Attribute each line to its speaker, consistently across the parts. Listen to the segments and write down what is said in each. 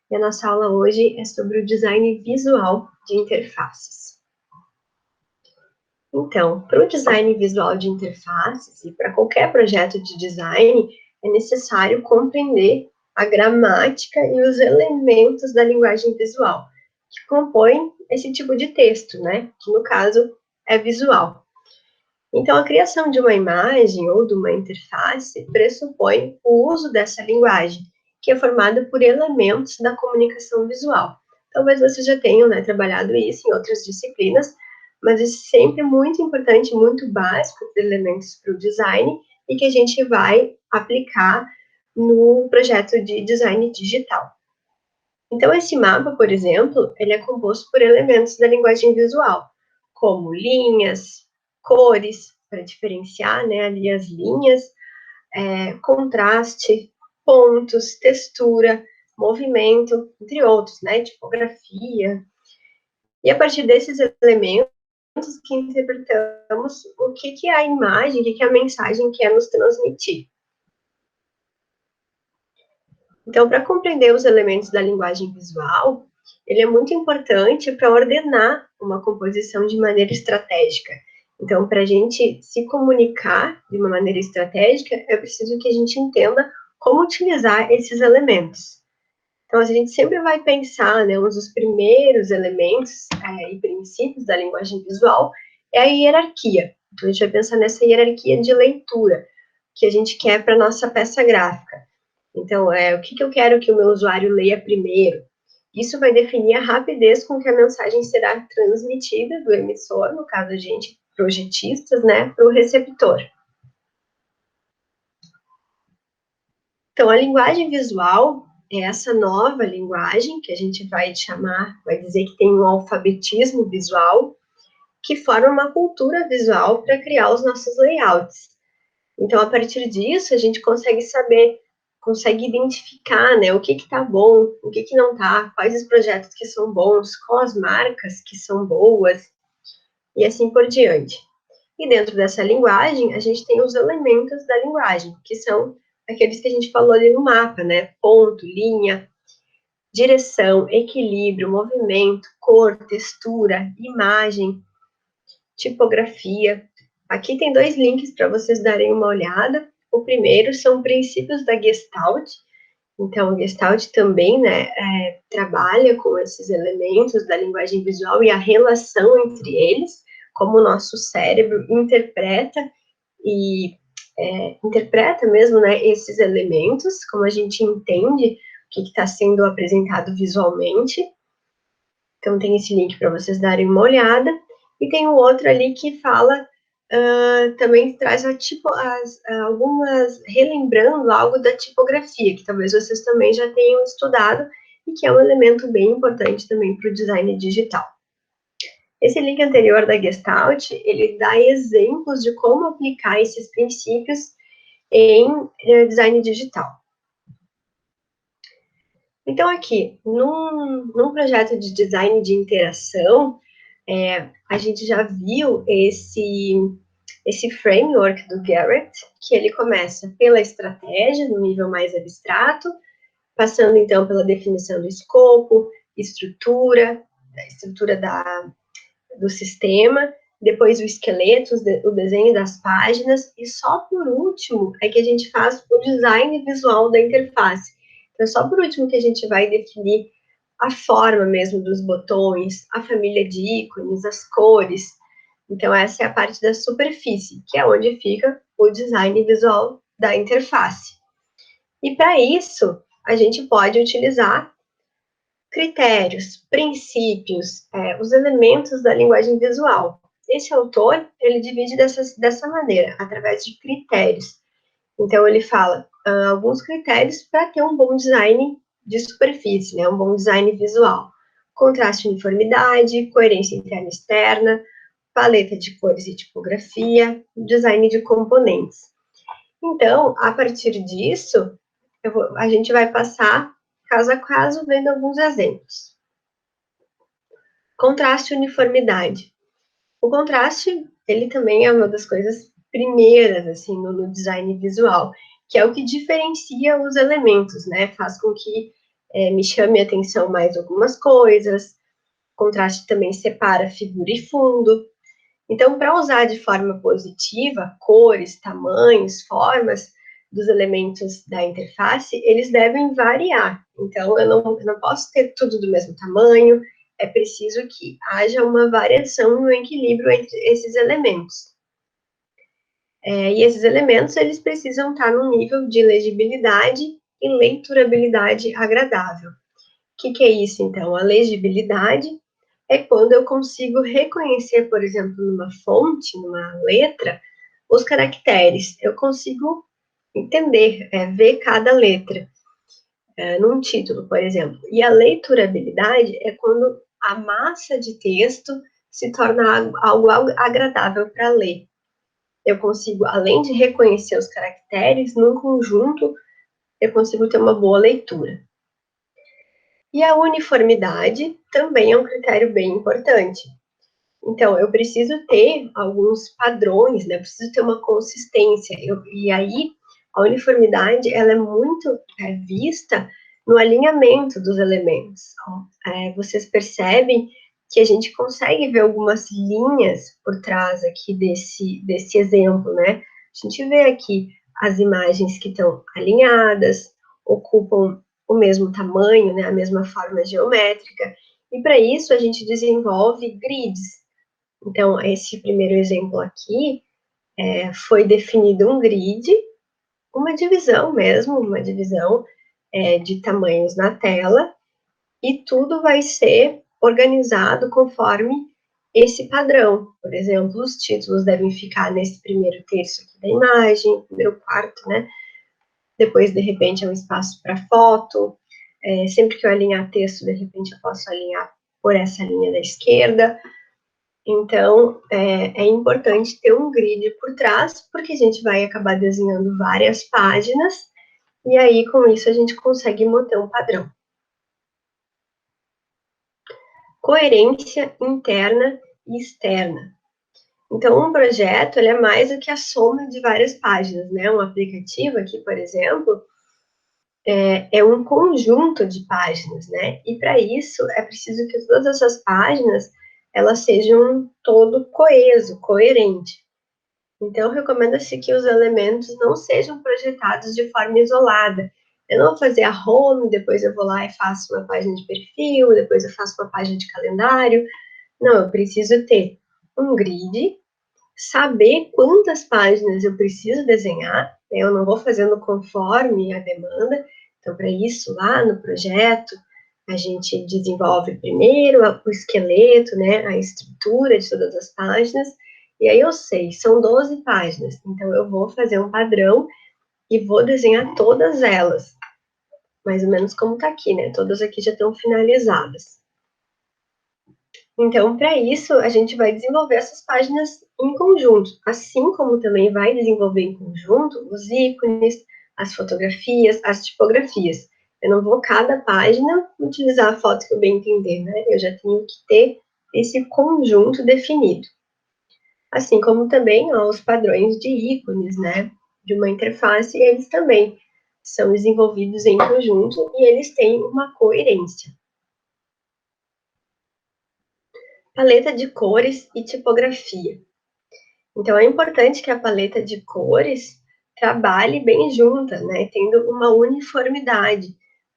Speaker 1: e a nossa aula hoje é sobre o design visual de interfaces. Então, para o design visual de interfaces e para qualquer projeto de design, é necessário compreender a gramática e os elementos da linguagem visual, que compõem esse tipo de texto, né? Que no caso é visual. Então, a criação de uma imagem ou de uma interface pressupõe o uso dessa linguagem, que é formada por elementos da comunicação visual. Talvez vocês já tenham, né, trabalhado isso em outras disciplinas, mas isso é sempre muito importante, muito básico, os elementos para o design, e que a gente vai aplicar no projeto de design digital. Então, esse mapa, por exemplo, ele é composto por elementos da linguagem visual, como linhas, cores, para diferenciar, né, ali as linhas, contraste, pontos, textura, movimento, entre outros, né, tipografia. E a partir desses elementos que interpretamos o que é a imagem, o que é a mensagem que quer nos transmitir. Então, para compreender os elementos da linguagem visual, ele é muito importante para ordenar uma composição de maneira estratégica. Então, para a gente se comunicar de uma maneira estratégica, é preciso que a gente entenda como utilizar esses elementos. Então, a gente sempre vai pensar, né, um dos primeiros elementos e princípios da linguagem visual é a hierarquia. Então, a gente vai pensar nessa hierarquia de leitura que a gente quer para a nossa peça gráfica. Então, o que eu quero que o meu usuário leia primeiro? Isso vai definir a rapidez com que a mensagem será transmitida do emissor, no caso a gente, projetistas, né, para o receptor. Então, a linguagem visual é essa nova linguagem que a gente vai chamar, vai dizer que tem um alfabetismo visual, que forma uma cultura visual para criar os nossos layouts. Então, a partir disso, a gente consegue saber, consegue identificar, né, o que está bom, o que não está, quais os projetos que são bons, quais as marcas que são boas, e assim por diante. E dentro dessa linguagem, a gente tem os elementos da linguagem, que são aqueles que a gente falou ali no mapa, né? Ponto, linha, direção, equilíbrio, movimento, cor, textura, imagem, tipografia. Aqui tem 2 links para vocês darem uma olhada. O primeiro são princípios da Gestalt. Então, o Gestalt também, né, trabalha com esses elementos da linguagem visual e a relação entre eles, como o nosso cérebro interpreta e interpreta mesmo, né, esses elementos, como a gente entende o que está sendo apresentado visualmente. Então, tem esse link para vocês darem uma olhada. E tem o outro ali que fala, também traz algumas, relembrando algo da tipografia, que talvez vocês também já tenham estudado, e que é um elemento bem importante também para o design digital. Esse link anterior da Gestalt, ele dá exemplos de como aplicar esses princípios em design digital. Então, aqui, num projeto de design de interação, a gente já viu esse framework do Garrett, que ele começa pela estratégia, no nível mais abstrato, passando, então, pela definição do escopo, estrutura do sistema, depois o esqueleto, o desenho das páginas, e só por último é que a gente faz o design visual da interface. Então, só por último que a gente vai definir a forma mesmo dos botões, a família de ícones, as cores. Então, essa é a parte da superfície, que é onde fica o design visual da interface. E para isso, a gente pode utilizar critérios, princípios, os elementos da linguagem visual. Esse autor, ele divide dessa maneira, através de critérios. Então, ele fala alguns critérios para ter um bom design de superfície, né, um bom design visual. Contraste e uniformidade, coerência interna e externa, paleta de cores e tipografia, design de componentes. Então, a partir disso, a gente vai passar caso a caso, vendo alguns exemplos. Contraste e uniformidade. O contraste, ele também é uma das coisas primeiras, assim, no design visual, que é o que diferencia os elementos, né? Faz com que me chame a atenção mais algumas coisas. Contraste também separa figura e fundo. Então, para usar de forma positiva, cores, tamanhos, formas dos elementos da interface, eles devem variar. Então, eu não posso ter tudo do mesmo tamanho, é preciso que haja uma variação no equilíbrio entre esses elementos. E esses elementos, eles precisam estar num nível de legibilidade e leiturabilidade agradável. O que é isso, então? A legibilidade é quando eu consigo reconhecer, por exemplo, numa fonte, numa letra, os caracteres. Eu consigo entender, ver cada letra, num título, por exemplo. E a leiturabilidade é quando a massa de texto se torna algo agradável para ler. Eu consigo, além de reconhecer os caracteres, num conjunto, eu consigo ter uma boa leitura. E a uniformidade também é um critério bem importante. Então, eu preciso ter alguns padrões, né? Eu preciso ter uma consistência. E aí, a uniformidade, ela é muito vista no alinhamento dos elementos. Vocês percebem que a gente consegue ver algumas linhas por trás aqui desse exemplo, né? A gente vê aqui as imagens que estão alinhadas, ocupam o mesmo tamanho, né? A mesma forma geométrica. E para isso, a gente desenvolve grids. Então, esse primeiro exemplo aqui, foi definido um grid, uma divisão mesmo, uma divisão de tamanhos na tela, e tudo vai ser organizado conforme esse padrão. Por exemplo, os títulos devem ficar nesse primeiro terço aqui da imagem, primeiro quarto, né? Depois, de repente, é um espaço para foto. Sempre que eu alinhar texto, de repente, eu posso alinhar por essa linha da esquerda. Então, é importante ter um grid por trás, porque a gente vai acabar desenhando várias páginas, e aí, com isso, a gente consegue manter um padrão. Coerência interna e externa. Então, um projeto, ele é mais do que a soma de várias páginas, né? Um aplicativo aqui, por exemplo, é um conjunto de páginas, né? E para isso, é preciso que todas essas páginas, elas sejam todo coeso, coerente. Então, recomenda-se que os elementos não sejam projetados de forma isolada. Eu não vou fazer a home, depois eu vou lá e faço uma página de perfil, depois eu faço uma página de calendário. Não, eu preciso ter um grid, saber quantas páginas eu preciso desenhar, né? Eu não vou fazendo conforme a demanda. Então, para isso, lá no projeto, a gente desenvolve primeiro o esqueleto, né, a estrutura de todas as páginas, e aí eu sei, são 12 páginas, então eu vou fazer um padrão e vou desenhar todas elas, mais ou menos como está aqui, né, todas aqui já estão finalizadas. Então, para isso, a gente vai desenvolver essas páginas em conjunto, assim como também vai desenvolver em conjunto os ícones, as fotografias, as tipografias. Eu não vou, cada página, utilizar a foto que eu bem entender, né? Eu já tenho que ter esse conjunto definido. Assim como também, ó, os padrões de ícones, né? De uma interface, eles também são desenvolvidos em conjunto e eles têm uma coerência. Paleta de cores e tipografia. Então, é importante que a paleta de cores trabalhe bem junta, né? Tendo uma uniformidade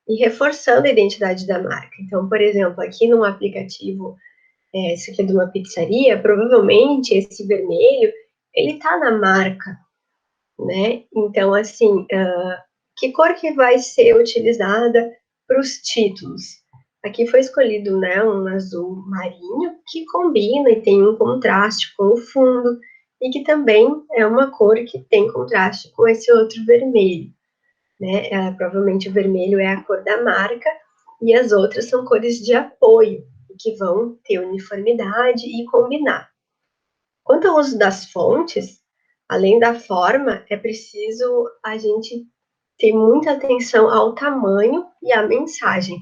Speaker 1: e reforçando a identidade da marca. Então, por exemplo, aqui num aplicativo, esse aqui é de uma pizzaria, provavelmente esse vermelho, ele tá na marca, né? Então, assim, que cor que vai ser utilizada para os títulos? Aqui foi escolhido, né, um azul marinho, que combina e tem um contraste com o fundo, e que também é uma cor que tem contraste com esse outro vermelho, né? Provavelmente o vermelho é a cor da marca, e as outras são cores de apoio, que vão ter uniformidade e combinar. Quanto ao uso das fontes, além da forma, é preciso a gente ter muita atenção ao tamanho e à mensagem,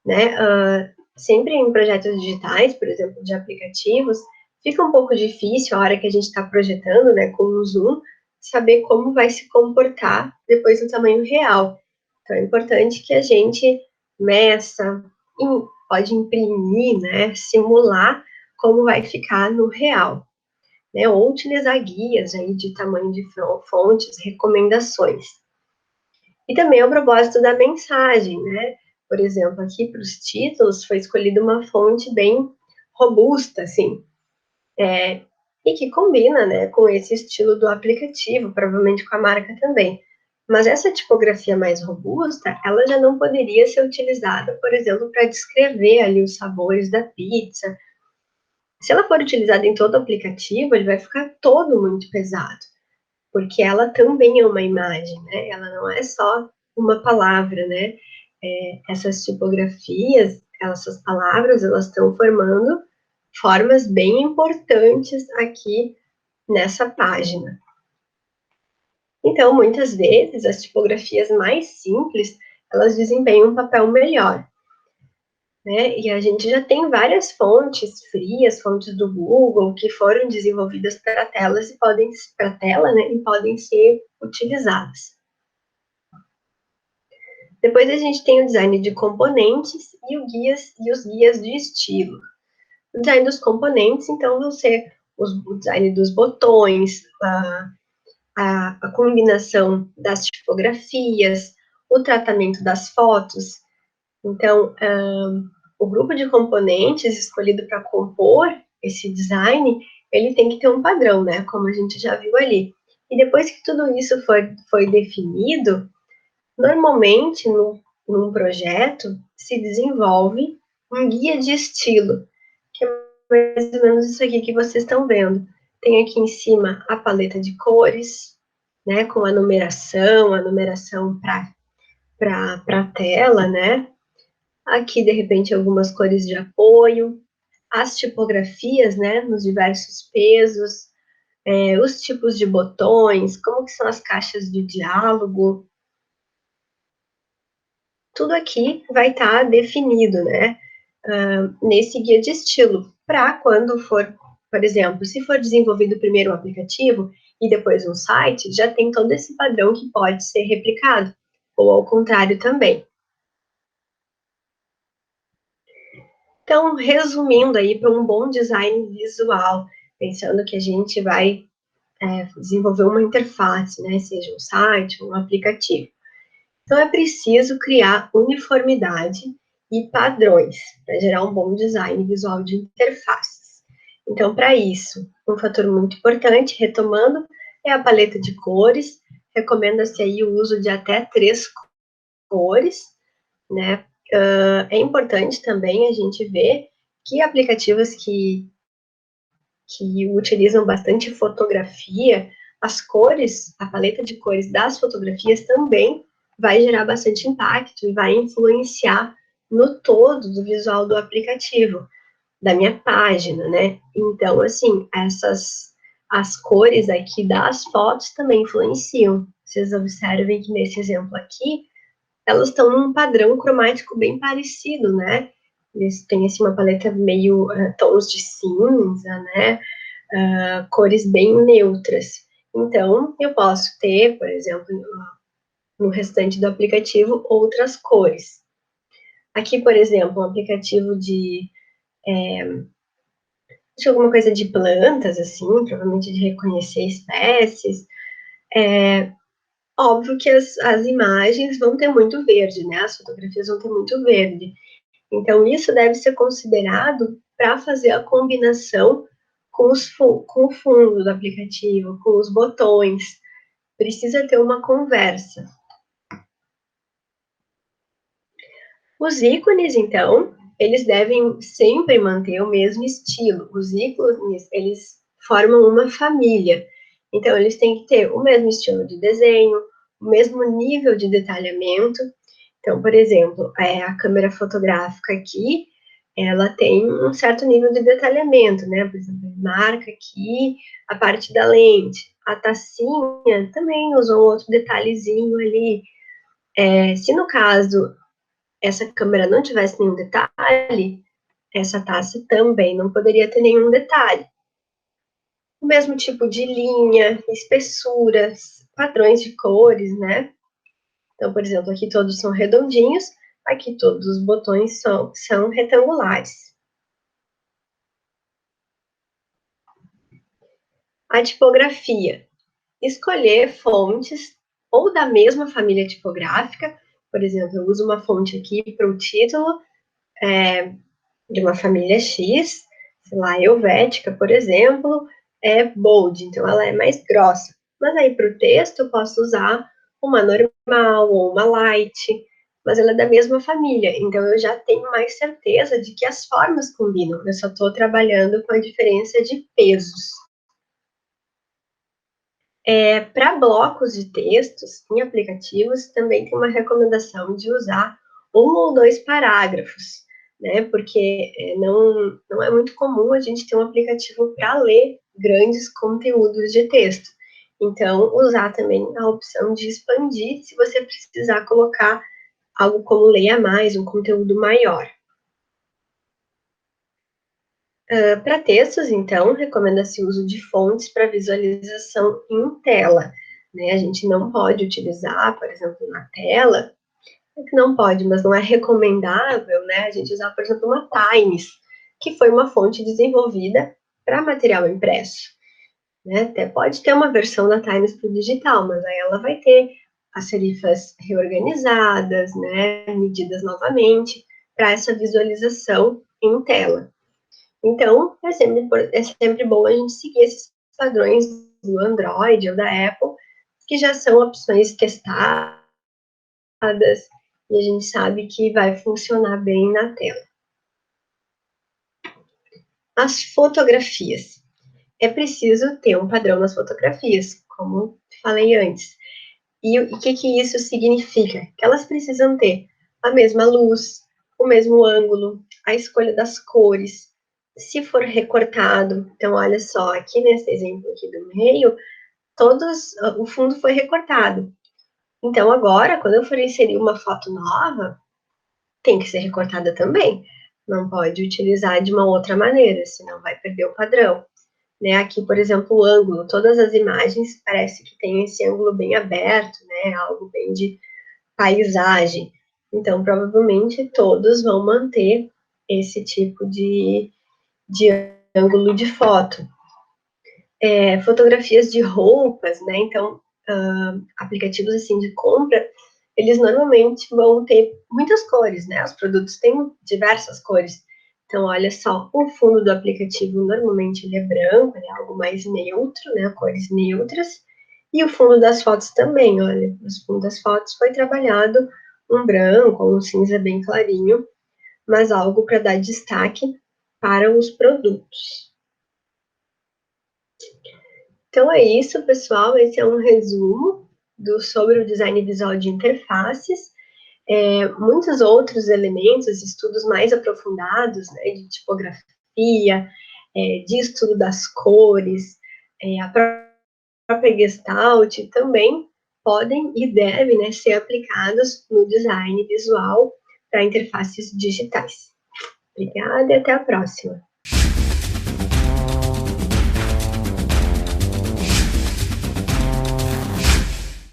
Speaker 1: né? Sempre em projetos digitais, por exemplo, de aplicativos, fica um pouco difícil a hora que a gente está projetando, né, com o zoom, saber como vai se comportar depois do tamanho real. Então, é importante que a gente meça, pode imprimir, né, simular como vai ficar no real, né, ou utilizar guias aí de tamanho de fontes, recomendações. E também o propósito da mensagem, né? Por exemplo, aqui para os títulos foi escolhida uma fonte bem robusta, assim, e que combina, né, com esse estilo do aplicativo, provavelmente com a marca também. Mas essa tipografia mais robusta, ela já não poderia ser utilizada, por exemplo, para descrever ali os sabores da pizza. Se ela for utilizada em todo o aplicativo, ele vai ficar todo muito pesado, porque ela também é uma imagem, né? Ela não é só uma palavra, né? Essas tipografias, essas palavras, elas estão formando formas bem importantes aqui nessa página. Então, muitas vezes, as tipografias mais simples, elas desempenham um papel melhor, né? E a gente já tem várias fontes frias, fontes do Google, que foram desenvolvidas para telas e podem, para tela, né? E podem ser utilizadas. Depois a gente tem o design de componentes e os guias de estilo. O design dos componentes, então, vão ser o design dos botões, a combinação das tipografias, o tratamento das fotos. Então, o grupo de componentes escolhido para compor esse design, ele tem que ter um padrão, né? Como a gente já viu ali. E depois que tudo isso foi definido, normalmente, num projeto, se desenvolve um guia de estilo, que é mais ou menos isso aqui que vocês estão vendo. Tem aqui em cima a paleta de cores, né, com a numeração para a tela, né? Aqui, de repente, algumas cores de apoio, as tipografias, né, nos diversos pesos, os tipos de botões, como que são as caixas de diálogo, tudo aqui vai estar definido, né, nesse guia de estilo, para quando for, por exemplo, se for desenvolvido primeiro um aplicativo e depois um site, já tem todo esse padrão que pode ser replicado, ou ao contrário também. Então, resumindo aí para um bom design visual, pensando que a gente vai desenvolver uma interface, né, seja um site, um aplicativo. Então, é preciso criar uniformidade e padrões para gerar um bom design visual de interfaces. Então, para isso, um fator muito importante, retomando, é a paleta de cores. Recomenda-se aí o uso de até 3 cores, né? É importante também a gente ver que aplicativos que utilizam bastante fotografia, as cores, a paleta de cores das fotografias também vai gerar bastante impacto e vai influenciar no todo do visual do aplicativo, da minha página, né? Então, assim, as cores aqui das fotos também influenciam. Vocês observem que nesse exemplo aqui, elas estão num padrão cromático bem parecido, né? Eles têm, assim, uma paleta meio tons de cinza, né? Cores bem neutras. Então, eu posso ter, por exemplo, no restante do aplicativo, outras cores. Aqui, por exemplo, um aplicativo de alguma coisa de plantas, assim, provavelmente de reconhecer espécies. Óbvio que as imagens vão ter muito verde, né? As fotografias vão ter muito verde. Então, isso deve ser considerado para fazer a combinação com o fundo do aplicativo, com os botões. Precisa ter uma conversa. Os ícones, então, eles devem sempre manter o mesmo estilo. Os ícones, eles formam uma família. Então, eles têm que ter o mesmo estilo de desenho, o mesmo nível de detalhamento. Então, por exemplo, a câmera fotográfica aqui, ela tem um certo nível de detalhamento, né? Por exemplo, marca aqui a parte da lente. A tacinha também usou um outro detalhezinho ali. Se no caso essa câmera não tivesse nenhum detalhe, essa taça também não poderia ter nenhum detalhe. O mesmo tipo de linha, espessuras, padrões de cores, né? Então, por exemplo, aqui todos são redondinhos, Aqui todos os botões são retangulares. A tipografia. Escolher fontes ou da mesma família tipográfica. Por exemplo, eu uso uma fonte aqui para o título de uma família X, sei lá, Helvética, por exemplo, é bold, então ela é mais grossa. Mas aí para o texto eu posso usar uma normal ou uma light, mas ela é da mesma família, então eu já tenho mais certeza de que as formas combinam, eu só estou trabalhando com a diferença de pesos. Para blocos de textos em aplicativos, também tem uma recomendação de usar um ou dois parágrafos, né? Porque não é muito comum a gente ter um aplicativo para ler grandes conteúdos de texto. Então, usar também a opção de expandir se você precisar colocar algo como leia mais, um conteúdo maior. Para textos, então, recomenda-se o uso de fontes para visualização em tela. Né? A gente não pode utilizar, por exemplo, na tela, não pode, mas não é recomendável, né? A gente usar, por exemplo, uma Times, que foi uma fonte desenvolvida para material impresso. Né? Até pode ter uma versão da Times para o digital, mas aí ela vai ter as serifas reorganizadas, né? Medidas novamente, para essa visualização em tela. Então, é sempre bom a gente seguir esses padrões do Android ou da Apple, que já são opções testadas e a gente sabe que vai funcionar bem na tela. As fotografias. É preciso ter um padrão nas fotografias, como falei antes. E o que isso significa? Que elas precisam ter a mesma luz, o mesmo ângulo, a escolha das cores. Se for recortado, então olha só, aqui nesse exemplo aqui do meio, o fundo foi recortado. Então agora, quando eu for inserir uma foto nova, tem que ser recortada também. Não pode utilizar de uma outra maneira, senão vai perder o padrão. Né? Aqui, por exemplo, o ângulo, todas as imagens parece que tem esse ângulo bem aberto, né? Algo bem de paisagem. Então, provavelmente todos vão manter esse tipo de ângulo de foto. Fotografias de roupas, né? Então, aplicativos assim de compra, eles normalmente vão ter muitas cores, né? Os produtos têm diversas cores. Então, olha só, o fundo do aplicativo normalmente ele é branco, ele é algo mais neutro, né? Cores neutras. E o fundo das fotos também, olha, o fundo das fotos foi trabalhado um branco ou um cinza bem clarinho, mas algo para dar destaque para os produtos. Então é isso, pessoal. Esse é um resumo sobre o design visual de interfaces. Muitos outros elementos, estudos mais aprofundados, né, de tipografia, de estudo das cores, a própria Gestalt também podem e devem, né, ser aplicados no design visual para interfaces digitais. Obrigada e até a próxima.